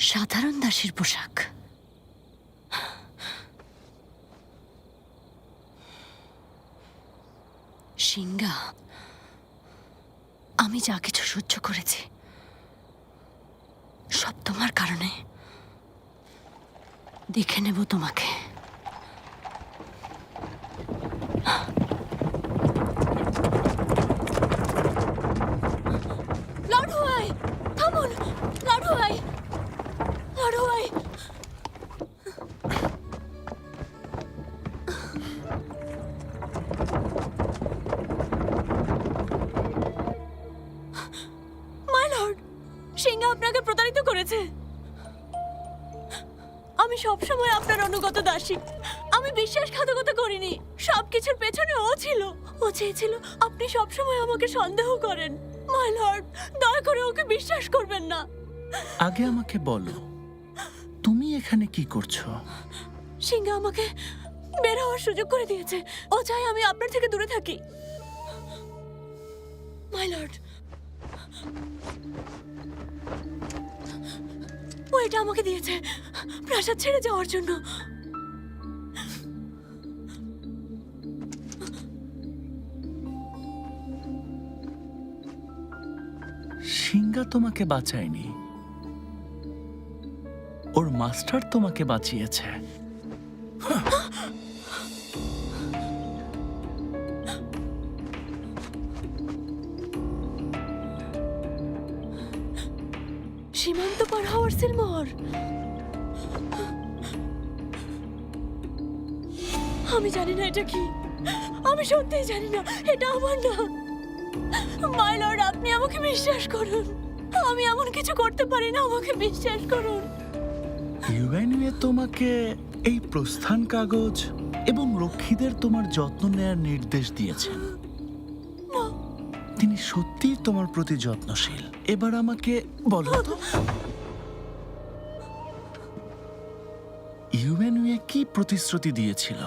সাধারণ দাসীর পোশাক। সিংহা, আমি যা কিছু সহ্য করেছি সব তোমার কারণে। দেখে নেব তোমাকে। লাডু ভাই, থামুন। লাডু ভাই, লাডু ভাই। মাই লর্ড, সিংহা আপনাকে প্রতারিত করেছে। আমি সবসময় আপনার অনুগত দাসী। আমি বিশ্বাসঘাতকতা করিনি। সবকিছুর পেছনে ও ছিল। ও চেয়েছিল আপনি সবসময় আমাকে সন্দেহ করেন। মাই লর্ড, দয়া করে ওকে বিশ্বাস করবেন না। আগে আমাকে বলো, তুমি এখানে কি করছো? সিংহা আমাকে বের হওয়ার সুযোগ করে দিয়েছে। ও চায় আমি আপনার থেকে দূরে থাকি। মাই লর্ড, ও এটা আমাকে দিয়েছে প্রাসাদ ছেড়ে যাওয়ার জন্য। সিংহা তোমাকে বাঁচায়নি, ওর মাস্টার তোমাকে বাঁচিয়েছে। সীমান্ত পার হওয়ার সিলমোহর। আমি জানি না এটা কি। আমি সত্যিই জানি না। এটা আমার না। মাই লর্ড, আপনি আমাকে বিশ্বাস করুন। আমি এমন কিছু করতে পারি না। আমাকে বিশ্বাস করুন। ইউএনইউ তোমাকে এই প্রস্থান কাগজ এবং রক্ষীদের তোমার যত্ন নেয়ার নির্দেশ দিয়েছেন। তিনি সত্যিই তোমার প্রতি যত্নশীল। এবার আমাকে বলো তো, ইউএনইউ কি প্রতিশ্রুতি দিয়েছিল?